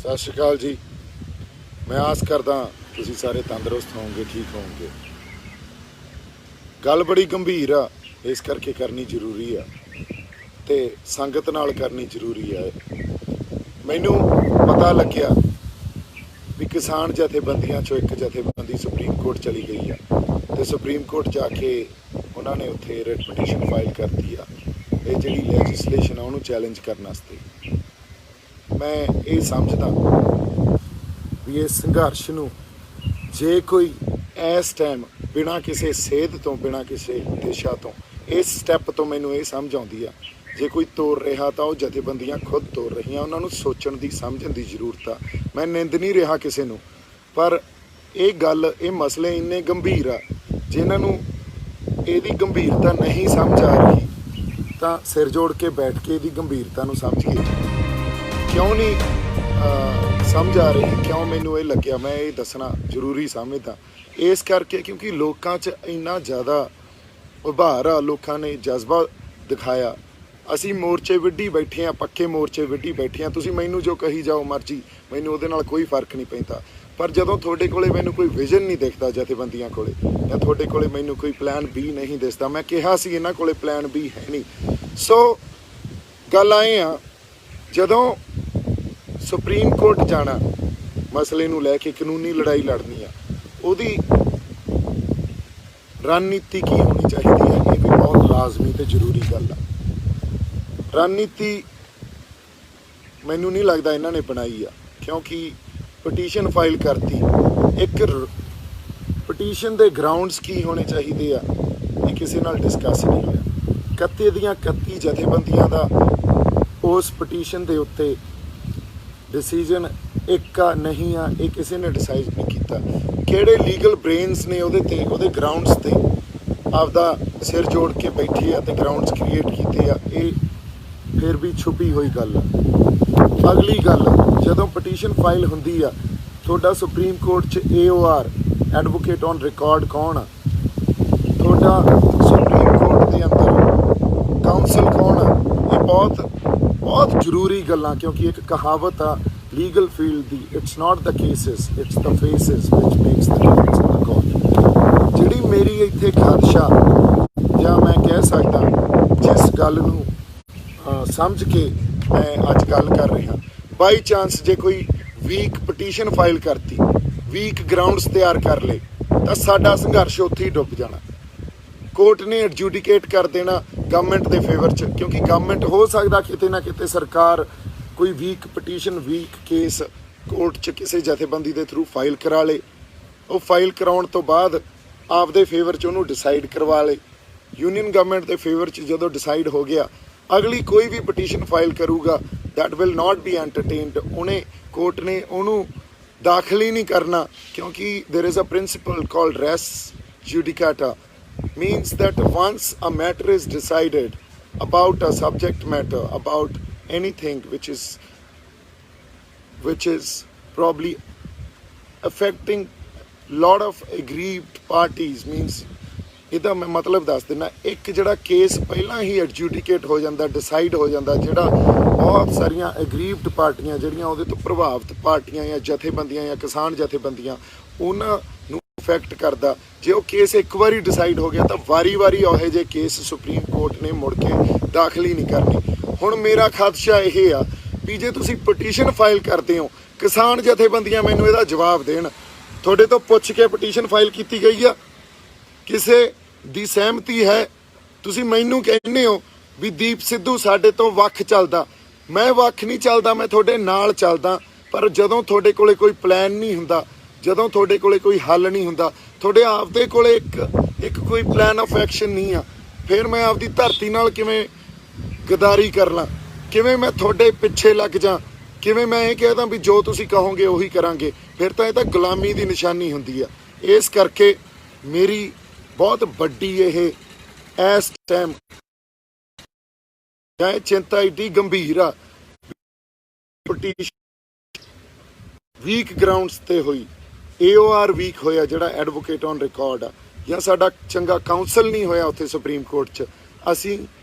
सत श्री अकाल जी। मैं आस करदा तुसीं सारे तंदुरुस्त होवोगे, ठीक होवोगे। गल बड़ी गंभीर आ, इस करके करनी जरूरी आ ते संगत नाल करनी जरूरी है। मैनू पता लग्या भी किसान जथेबंदियां चों एक जथेबंदी सुप्रीम कोर्ट चली गई आ ते सुप्रीम कोर्ट जाके उन्होंने उत्थे रिट पटीशन फाइल करती आ ये जिहड़ी लैजिसलेशन आ उहनूं चैलेंज करने वास्ते। मैं ये समझदा भी इस संघर्ष नूं जे कोई इस टाइम बिना किसी सेध तो बिना किसी दिशा तो इस स्टैप तो मैनूं ये समझ आउंदी आ जे कोई तोड़ रहा तो जथेबंदियां खुद तोड़ रही, उन्होंने सोचण की समझण की जरूरत आ। मैं निंद नहीं रहा किसी नूं, पर ये गल ये मसले इन्ने गंभीर आ जिन्हों यदी गंभीरता नहीं समझ आ रही तो सिर जोड़ के बैठ के यदी गंभीरता नूं समझिए। क्यों नहीं समझ आ रही, क्यों मैनूं ये लग्या मैं ये दसना जरूरी समझदा इस करके क्योंकि लोगों च इन्ना ज़्यादा उभार आ, लोगों ने जज्बा दिखाया। असी मोर्चे विड्ढी बैठे हाँ, पक्के मोर्चे विड्ढी बैठे हाँ। तुसीं मैनूं जो कही जाओ मर्जी, मैनूं उहदे नाल कोई फर्क नहीं पैंदा। पर जदों तुहाडे कोले मैनूं कोई विजन नहीं दिखदा जथेबंदियां कोले जां तुहाडे कोले मैनूं कोई प्लान बी नहीं दिसदा, मैं कहा सी इन्हां कोले प्लान बी है नहीं। सो गल आए आ जदों सुप्रीम कोर्ट जाना मसले नूं लैके कानूनी लड़ाई लड़नी आ उहदी रणनीति की होनी चाहिए है, ये भी बहुत लाजमी ते जरूरी गल आ। रणनीति मैनू नहीं लगता इन्हों ने बनाई आ, क्योंकि पटीशन फाइल करती एक पटीशन के ग्राउंड्स की होने चाहिए आ, ये किसी नाल डिस्कस नहीं होया। 31 दियां 31 जथेबंदियां दा उस पटीशन के उत्ते डिसीजन एक का नहीं आ, ये किसी ने डिसाइड नहीं किया। किहड़े लीगल ब्रेन्स ने उहदे ग्राउंड्स ते आपदा सिर जोड़ के बैठे आ ते ग्राउंड्स क्रिएट कीते आ, ये फिर भी छुपी हुई गल। अगली गल जदों पटीशन फाइल हुंदी आ तुहाडा सुप्रीम कोर्ट च AOR एडवोकेट ऑन रिकॉर्ड कौन आ, तुहाडा सुप्रीम कोर्ट के अंदर काउंसल कौन आ, ये बहुत बहुत जरूरी गल्लां। क्योंकि एक कहावत आ लीगल फील्ड दी, it's not the cases it's the faces which makes the difference in the court. जिहड़ी मेरी इत्थे खदशा जां मैं कह सकदा जिस गल नूं समझ के मैं अज गल कर रहा, बाई चांस जे कोई वीक पटीशन फाइल करती, वीक ग्राउंड्स तैयार कर ले तो साडा संघर्ष उत्थे ही डुब जाना। कोर्ट ने एडजुडिकेट कर देना गवर्नमेंट के फेवर च, क्योंकि गवर्नमेंट हो सकता किते ना किते सरकार कोई week petition week case court च किसी जथेबंदी के थ्रू फाइल करा ले, वो फाइल कराउण तो बाद आपदे फेवर च उहनूं डिसाइड करवा ले। यूनियन गवर्नमेंट के फेवर च जदों डिसाइड हो गया अगली कोई भी पटीशन फाइल करूगा that will not be entertained, उन्हें कोर्ट ने उन्होंने दाखिल ही नहीं करना। क्योंकि there is a principle called res judicata, means that once a matter is decided about a subject matter about anything which is probably affecting lot of aggrieved parties, means ਇਹਦਾ मैं मतलब दस देना, एक जिहड़ा केस पहला ही एडजुडिकेट हो जाता, डिसाइड हो जाता, जिहड़ा बहुत सारिया एग्रीव्ड पार्टियां जिहड़ियां उहदे तो प्रभावित पार्टियां या जथेबंदियां या किसान जथेबंदियां उन्हां नूं इफैक्ट करदा। जे वो केस एक बारी डिसाइड हो गया तो वारी वारी उहे जे केस सुप्रीम कोर्ट ने मुड़ के दाखिल ही नहीं करनी। हुण मेरा खदशा यह आ भी जे तुसीं पटीशन फाइल करते हो, किसान जथेबंदियां मैनूं इहदा जवाब देण, तुहाडे तो पुੱਛ के पटीशन फाइल की गई आ, किसे दी सहमति है, तुसीं मैनूं कहने हो भी दीप सिद्धू साडे तो वख चलदा, मैं वख नहीं चलदा, मैं तुहाडे नाल चलदा। पर जदों तुहाडे कोले कोई प्लान नहीं हुंदा, जदों तुहाडे कोले कोई हल नहीं हुंदा, तुहाडे आपदे कोले एक कोई प्लान ऑफ एक्शन नहीं आ, फिर मैं आपदी धरती नाल किवें गदारी कर ਲਾਂ, किवें मैं तुहाडे पिछे लग जा, किवें मैं ये कहदा भी जो तुसीं कहोगे उही करांगे, फिर तो यह गुलामी की निशानी हुंदी आ। इस करके मेरी बहुत वड्डी ये इस टाइम चिंता एडी गंभीर आ, वीक ग्राउंड्स ते हुई, AOR वीक होया जिहड़ा एडवोकेट ऑन रिकॉर्ड आ, या साडा चंगा काउंसल नहीं होया उत्थे सुप्रीम कोर्ट च। असी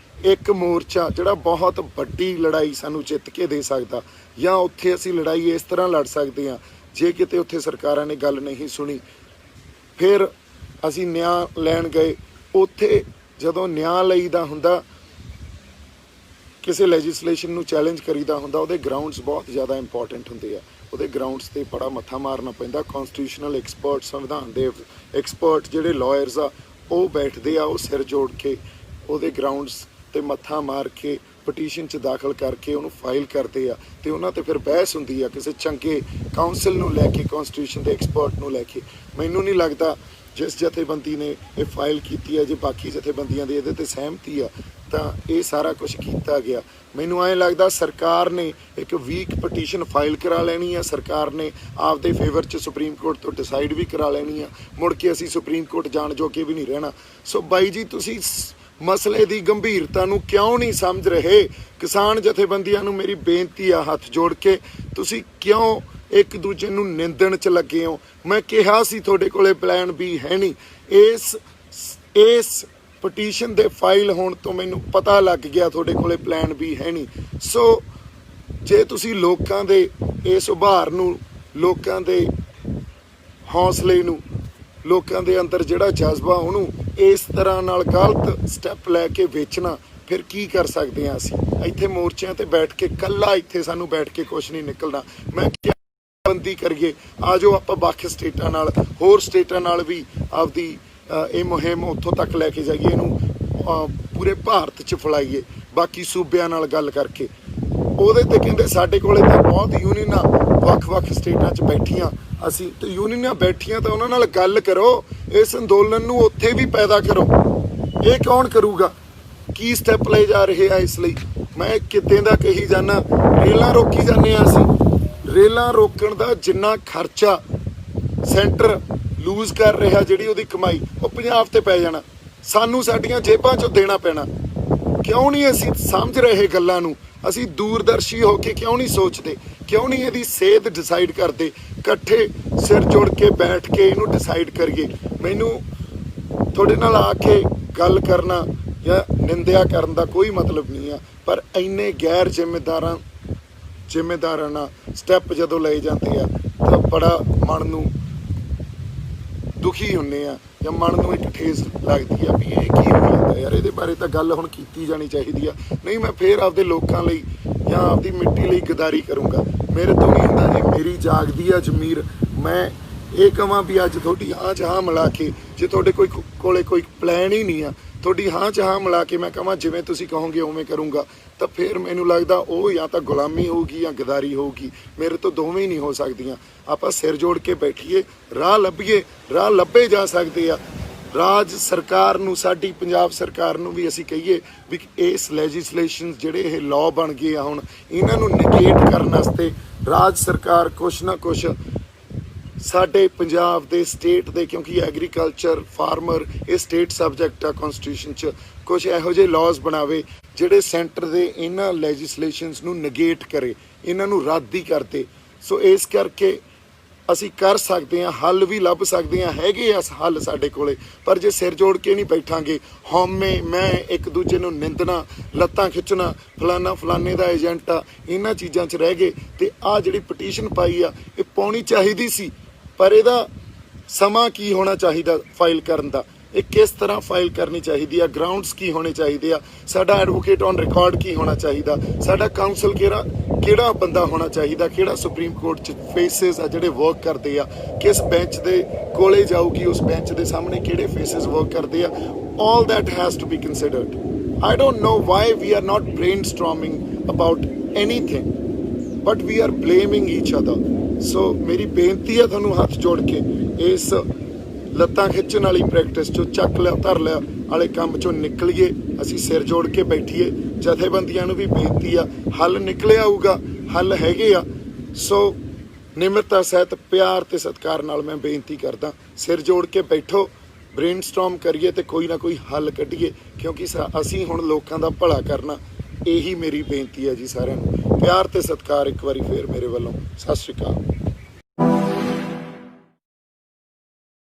ਇੱਕ ਮੋਰਚਾ ਜਿਹੜਾ ਬਹੁਤ ਵੱਡੀ ਲੜਾਈ ਸਾਨੂੰ ਜਿੱਤ ਕੇ ਦੇ ਸਕਦਾ, ਜਾਂ ਉੱਥੇ ਅਸੀਂ ਲੜਾਈ ਇਸ ਤਰ੍ਹਾਂ ਲੜ ਸਕਦੇ ਹਾਂ, ਜੇ ਕਿਤੇ ਉੱਥੇ ਸਰਕਾਰਾਂ ਨੇ ਗੱਲ ਨਹੀਂ ਸੁਣੀ ਫਿਰ ਅਸੀਂ ਨਿਆਂ ਲੈਣ ਗਏ। ਉੱਥੇ ਜਦੋਂ ਨਿਆਂ ਲਈਦਾ ਹੁੰਦਾ, ਕਿਸੇ ਲੈਜਿਸਲੇਸ਼ਨ ਨੂੰ ਚੈਲੰਜ ਕਰੀਦਾ ਹੁੰਦਾ, ਉਹਦੇ ਗਰਾਊਂਡਸ ਬਹੁਤ ਜ਼ਿਆਦਾ ਇੰਪੋਰਟੈਂਟ ਹੁੰਦੇ ਆ। ਉਹਦੇ ਗਰਾਊਂਡਸ 'ਤੇ ਬੜਾ ਮੱਥਾ ਮਾਰਨਾ ਪੈਂਦਾ। ਕੌਨਸਟੀਟਿਊਸ਼ਨਲ ਐਕਸਪਰਟ, ਸੰਵਿਧਾਨ ਦੇ ਐਕਸਪਰਟ ਜਿਹੜੇ ਲਾਇਰਸ ਆ ਉਹ ਬੈਠਦੇ ਆ, ਉਹ ਸਿਰ ਜੋੜ ਕੇ ਉਹਦੇ ਗਰਾਊਂਡਸ 'ਤੇ ਮੱਥਾ ਮਾਰ ਕੇ ਪਟੀਸ਼ਨ 'ਚ ਦਾਖਲ ਕਰਕੇ ਉਹਨੂੰ ਫਾਈਲ ਕਰਦੇ ਆ, ਅਤੇ ਉਹਨਾਂ 'ਤੇ ਫਿਰ ਬਹਿਸ ਹੁੰਦੀ ਆ ਕਿਸੇ ਚੰਗੇ ਕਾਉਂਸਲ ਨੂੰ ਲੈ ਕੇ, ਕੌਨਸਟੀਟਿਊਸ਼ਨ ਦੇ ਐਕਸਪਰਟ ਨੂੰ ਲੈ ਕੇ। ਮੈਨੂੰ ਨਹੀਂ ਲੱਗਦਾ ਜਿਸ ਜਥੇਬੰਦੀ ਨੇ ਇਹ ਫਾਈਲ ਕੀਤੀ ਹੈ, ਜੇ ਬਾਕੀ ਜਥੇਬੰਦੀਆਂ ਦੀ ਇਹਦੇ 'ਤੇ ਸਹਿਮਤੀ ਆ ਤਾਂ ਇਹ ਸਾਰਾ ਕੁਝ ਕੀਤਾ ਗਿਆ। ਮੈਨੂੰ ਐਂ ਲੱਗਦਾ ਸਰਕਾਰ ਨੇ ਇੱਕ ਵੀਕ ਪਟੀਸ਼ਨ ਫਾਈਲ ਕਰਾ ਲੈਣੀ ਆ, ਸਰਕਾਰ ਨੇ ਆਪਦੇ ਫੇਵਰ 'ਚ ਸੁਪਰੀਮ ਕੋਰਟ ਤੋਂ ਡਿਸਾਈਡ ਵੀ ਕਰਾ ਲੈਣੀ ਆ, ਮੁੜ ਕੇ ਅਸੀਂ ਸੁਪਰੀਮ ਕੋਰਟ ਜਾਣ ਜੋਗੇ ਵੀ ਨਹੀਂ ਰਹਿਣਾ। ਸੋ ਬਾਈ ਜੀ, ਤੁਸੀਂ ਮਸਲੇ ਦੀ ਗੰਭੀਰਤਾ ਨੂੰ ਕਿਉਂ ਨਹੀਂ ਸਮਝ ਰਹੇ? ਕਿਸਾਨ ਜਥੇਬੰਦੀਆਂ ਨੂੰ ਮੇਰੀ ਬੇਨਤੀ ਆ ਹੱਥ ਜੋੜ ਕੇ, ਤੁਸੀਂ ਕਿਉਂ ਇੱਕ ਦੂਜੇ ਨੂੰ ਨਿੰਦਣ 'ਚ ਲੱਗੇ ਹੋ? ਮੈਂ ਕਿਹਾ ਸੀ ਤੁਹਾਡੇ ਕੋਲੇ ਪਲਾਨ ਵੀ ਹੈ ਨਹੀਂ। ਇਸ ਪਟੀਸ਼ਨ ਦੇ ਫਾਈਲ ਹੋਣ ਤੋਂ ਮੈਨੂੰ ਪਤਾ ਲੱਗ ਗਿਆ ਤੁਹਾਡੇ ਕੋਲੇ ਪਲਾਨ ਵੀ ਹੈ ਨਹੀਂ। ਸੋ ਜੇ ਤੁਸੀਂ ਲੋਕਾਂ ਦੇ ਇਸ ਉਭਾਰ ਨੂੰ, ਲੋਕਾਂ ਦੇ ਹੌਸਲੇ ਨੂੰ, ਲੋਕਾਂ ਦੇ ਅੰਦਰ ਜਿਹੜਾ ਜਜ਼ਬਾ ਉਹਨੂੰ ਇਸ ਤਰ੍ਹਾਂ ਨਾਲ ਗਲਤ ਸਟੈਪ ਲੈ ਕੇ ਵੇਚਣਾ, ਫਿਰ ਕੀ ਕਰ ਸਕਦੇ ਹਾਂ ਅਸੀਂ? ਇੱਥੇ ਮੋਰਚਿਆਂ ਤੇ ਬੈਠ ਕੇ ਕੱਲਾ ਇੱਥੇ ਸਾਨੂੰ ਬੈਠ ਕੇ ਕੁਛ ਨਹੀਂ ਨਿਕਲਣਾ। ਮੈਂ ਕਿਹਾ ਬੰਦੀ ਕਰੀਏ, ਆ ਜਾਓ ਆਪਾਂ ਵੱਖ ਸਟੇਟਾਂ ਨਾਲ, ਹੋਰ ਸਟੇਟਾਂ ਨਾਲ ਵੀ ਆਪਦੀ ਇਹ ਮੁਹਿੰਮ ਉੱਥੋਂ ਤੱਕ ਲੈ ਕੇ ਜਾਈਏ, ਇਹਨੂੰ ਪੂਰੇ ਭਾਰਤ 'ਚ ਫੈਲਾਈਏ ਬਾਕੀ ਸੂਬਿਆਂ ਨਾਲ ਗੱਲ ਕਰਕੇ। ਉਹਦੇ ਤੇ ਕਹਿੰਦੇ ਸਾਡੇ ਕੋਲੇ ਤਾਂ ਬਹੁਤ ਯੂਨੀਅਨਾਂ ਵੱਖ-ਵੱਖ ਸਟੇਟਾਂ 'ਚ ਬੈਠੀਆਂ, ਅਸੀਂ ਤੇ ਯੂਨੀਅਨਾਂ ਬੈਠੀਆਂ ਤਾਂ ਉਹਨਾਂ ਨਾਲ ਗੱਲ ਕਰੋ, ਇਸ ਅੰਦੋਲਨ ਨੂੰ ਉੱਥੇ ਵੀ ਪੈਦਾ ਕਰੋ। ਇਹ ਕੌਣ ਕਰੂਗਾ? ਕੀ ਸਟੈਪ ਲਏ ਜਾ ਰਹੇ ਆ ਇਸ ਲਈ? ਮੈਂ ਕਿਤੇ ਦਾ ਕਹੀ ਜਾਣਾ, ਰੇਲਾਂ ਰੋਕੀ ਜਾਂਦੇ ਆ ਅਸੀਂ। ਰੇਲਾਂ ਰੋਕਣ ਦਾ ਜਿੰਨਾ ਖਰਚਾ ਸੈਂਟਰ ਲੂਜ਼ ਕਰ ਰਿਹਾ, ਜਿਹੜੀ ਉਹਦੀ ਕਮਾਈ, ਉਹ ਪੰਜਾਬ ਤੇ ਪੈ ਜਾਣਾ, ਸਾਨੂੰ ਸਾਡੀਆਂ ਜੇਬਾਂ 'ਚੋਂ ਦੇਣਾ ਪੈਣਾ। ਕਿਉਂ ਨਹੀਂ ਅਸੀਂ ਸਮਝ ਰਹੇ ਗੱਲਾਂ ਨੂੰ? ਅਸੀਂ ਦੂਰਦਰਸ਼ੀ ਹੋ ਕੇ ਕਿਉਂ ਨਹੀਂ ਸੋਚਦੇ? ਕਿਉਂ ਨਹੀਂ ਇਹਦੀ ਸੇਧ ਡਿਸਾਈਡ ਕਰਦੇ? ਇਕੱਠੇ ਸਿਰ ਜੋੜ ਕੇ ਬੈਠ ਕੇ ਇਹਨੂੰ ਡਿਸਾਈਡ ਕਰੀਏ। ਮੈਨੂੰ ਤੁਹਾਡੇ ਨਾਲ ਆ ਕੇ ਗੱਲ ਕਰਨਾ ਜਾਂ ਨਿੰਦਿਆ ਕਰਨ ਦਾ ਕੋਈ ਮਤਲਬ ਨਹੀਂ ਆ, ਪਰ ਇੰਨੇ ਗੈਰ ਜ਼ਿੰਮੇਦਾਰਾਂ ਨਾਲ ਸਟੈਪ ਜਦੋਂ ਲਏ ਜਾਂਦੇ ਆ ਤਾਂ ਬੜਾ ਮਨ ਨੂੰ ਦੁਖੀ ਹੁੰਦੇ ਆ, ਜਾਂ ਮਨ ਨੂੰ ਇੱਕ ਠੇਸ ਲੱਗਦੀ ਆ ਵੀ ਇਹ ਕੀ ਹੋ ਜਾਂਦਾ ਯਾਰ। ਇਹਦੇ ਬਾਰੇ ਤਾਂ ਗੱਲ ਹੁਣ ਕੀਤੀ ਜਾਣੀ ਚਾਹੀਦੀ ਆ। ਨਹੀਂ ਮੈਂ ਫੇਰ ਆਪਦੇ ਲੋਕਾਂ ਲਈ ਜਾਂ ਆਪਦੀ ਮਿੱਟੀ ਲਈ ਗਦਾਰੀ ਕਰੂੰਗਾ। ਮੇਰੇ ਤੋਂ ਨਹੀਂ ਹੁੰਦਾ ਜੀ, ਮੇਰੀ ਜਾਗਦੀ ਆ ਜ਼ਮੀਰ। ਮੈਂ ਇਹ ਕਹਾਂ ਵੀ ਅੱਜ ਤੁਹਾਡੀ ਹਾਂ 'ਚ ਹਾਂ ਮਿਲਾ ਕੇ, ਜੇ ਤੁਹਾਡੇ ਕੋਲੇ ਕੋਈ ਪਲਾਨ ਹੀ ਨਹੀਂ ਆ, ਤੁਹਾਡੀ ਹਾਂ 'ਚ ਹਾਂ ਮਿਲਾ ਕੇ ਮੈਂ ਕਹਾਂ ਜਿਵੇਂ ਤੁਸੀਂ ਕਹੋਗੇ ਉਵੇਂ ਕਰੂੰਗਾ, ਤਾਂ ਫਿਰ ਮੈਨੂੰ ਲੱਗਦਾ ਉਹ ਜਾਂ ਤਾਂ ਗੁਲਾਮੀ ਹੋਊਗੀ ਜਾਂ ਗਦਾਰੀ ਹੋਊਗੀ। ਮੇਰੇ ਤੋਂ ਦੋਵੇਂ ਹੀ ਨਹੀਂ ਹੋ ਸਕਦੀਆਂ। ਆਪਾਂ ਸਿਰ ਜੋੜ ਕੇ ਬੈਠੀਏ, ਰਾਹ ਲੱਭੀਏ, ਰਾਹ ਲੱਭੇ ਜਾ ਸਕਦੇ ਆ। ਰਾਜ ਸਰਕਾਰ ਨੂੰ, ਸਾਡੀ ਪੰਜਾਬ ਸਰਕਾਰ ਨੂੰ ਵੀ ਅਸੀਂ ਕਹੀਏ ਵੀ ਇਸ ਲੈਜਿਸਲੇਸ਼ਨ ਜਿਹੜੇ ਇਹ ਲਾਅ ਬਣ ਗਏ ਆ ਹੁਣ, ਇਹਨਾਂ ਨੂੰ ਨਿਗੇਟ ਕਰਨ ਵਾਸਤੇ ਰਾਜ ਸਰਕਾਰ ਕੁਛ ਨਾ ਕੁਛ ਸਾਡੇ ਪੰਜਾਬ ਦੇ ਸਟੇਟ ਦੇ, ਕਿਉਂਕਿ ਐਗਰੀਕਲਚਰ, ਫਾਰਮਰ ਇਹ ਸਟੇਟ ਸਬਜੈਕਟ ਆ ਕੌਨਸਟੀਟਿਊਸ਼ਨ 'ਚ, ਕੁਛ ਇਹੋ ਜਿਹੇ ਲਾਜ਼ ਬਣਾਵੇ ਜਿਹੜੇ ਸੈਂਟਰ ਦੇ ਇਹਨਾਂ ਲੈਜਿਸਲੇਸ਼ਨਸ ਨੂੰ ਨਿਗੇਟ ਕਰੇ, ਇਹਨਾਂ ਨੂੰ ਰੱਦ ਹੀ ਕਰਦੇ। ਸੋ ਇਸ ਕਰਕੇ ਅਸੀਂ ਕਰ ਸਕਦੇ ਹਾਂ, ਹੱਲ ਵੀ ਲੱਭ ਸਕਦੇ ਹਾਂ, ਹੈਗੇ ਆ ਹੱਲ ਸਾਡੇ ਕੋਲੇ। ਪਰ ਜੇ ਸਿਰ ਜੋੜ ਕੇ ਨਹੀਂ ਬੈਠਾਂਗੇ, ਹਉਮੈ ਮੈਂ ਇੱਕ ਦੂਜੇ ਨੂੰ ਨਿੰਦਣਾ, ਲੱਤਾਂ ਖਿੱਚਣਾ, ਫਲਾਨਾ ਫਲਾਨੇ ਦਾ ਏਜੰਟ ਆ, ਇਹਨਾਂ ਚੀਜ਼ਾਂ 'ਚ ਰਹਿ ਗਏ। ਤੇ ਆਹ ਜਿਹੜੀ ਪਟੀਸ਼ਨ ਪਾਈ ਆ, ਇਹ ਪਾਉਣੀ ਚਾਹੀਦੀ ਸੀ, ਪਰ ਇਹਦਾ ਸਮਾਂ ਕੀ ਹੋਣਾ ਚਾਹੀਦਾ ਫਾਈਲ ਕਰਨ ਦਾ, ਇਹ ਕਿਸ ਤਰ੍ਹਾਂ ਫਾਈਲ ਕਰਨੀ ਚਾਹੀਦੀ ਆ, ਗਰਾਊਂਡਸ ਕੀ ਹੋਣੇ ਚਾਹੀਦੇ ਆ, ਸਾਡਾ ਐਡਵੋਕੇਟ ਔਨ ਰਿਕਾਰਡ ਕੀ ਹੋਣਾ ਚਾਹੀਦਾ, ਸਾਡਾ ਕਾਉਂਸਲ ਕਿਹੜਾ ਬੰਦਾ ਹੋਣਾ ਚਾਹੀਦਾ, ਕਿਹੜਾ ਸੁਪਰੀਮ ਕੋਰਟ 'ਚ ਫੇਸਿਸ ਆ ਜਿਹੜੇ ਵਰਕ ਕਰਦੇ ਆ, ਕਿਸ ਬੈਂਚ ਦੇ ਕੋਲੇ ਜਾਊਗੀ, ਉਸ ਬੈਂਚ ਦੇ ਸਾਹਮਣੇ ਕਿਹੜੇ ਫੇਸਿਸ ਵਰਕ ਕਰਦੇ ਆ। ਆਲ that has to be considered. I don't know why we are not brainstorming about anything, but we are blaming each other. ਸੋ ਮੇਰੀ ਬੇਨਤੀ ਹੈ ਤੁਹਾਨੂੰ ਹੱਥ ਜੋੜ ਕੇ, ਇਸ ਲੱਤਾਂ ਖਿੱਚਣ ਵਾਲੀ ਪ੍ਰੈਕਟਿਸ 'ਚੋਂ, ਚੱਕ ਲਿਆ ਧਰ ਲਿਆ ਵਾਲੇ ਕੰਮ 'ਚੋਂ ਨਿਕਲੀਏ। ਅਸੀਂ ਸਿਰ ਜੋੜ ਕੇ ਬੈਠੀਏ। ਜਥੇਬੰਦੀਆਂ ਨੂੰ ਵੀ ਬੇਨਤੀ ਆ, ਹੱਲ ਨਿਕਲਿਆ ਆਊਗਾ, ਹੱਲ ਹੈਗੇ ਆ। ਸੋ ਨਿਮਰਤਾ ਸਹਿਤ, ਪਿਆਰ ਤੇ ਸਤਿਕਾਰ ਨਾਲ ਮੈਂ ਬੇਨਤੀ ਕਰਦਾ, ਸਿਰ ਜੋੜ ਕੇ ਬੈਠੋ, ਬ੍ਰੇਨਸਟਾਰਮ ਕਰੀਏ ਤੇ ਕੋਈ ਨਾ ਕੋਈ ਹੱਲ ਕੱਢੀਏ, ਕਿਉਂਕਿ ਅਸੀਂ ਹੁਣ ਲੋਕਾਂ ਦਾ ਭਲਾ ਕਰਨਾ। ਇਹੀ ਮੇਰੀ ਬੇਨਤੀ ਹੈ ਜੀ ਸਾਰਿਆਂ ਨੂੰ। ਪਿਆਰ ਤੇ ਸਤਿਕਾਰ ਇੱਕ ਵਾਰੀ ਫੇਰ ਮੇਰੇ ਵੱਲੋਂ। ਸਤਿ ਸ਼੍ਰੀ ਅਕਾਲ।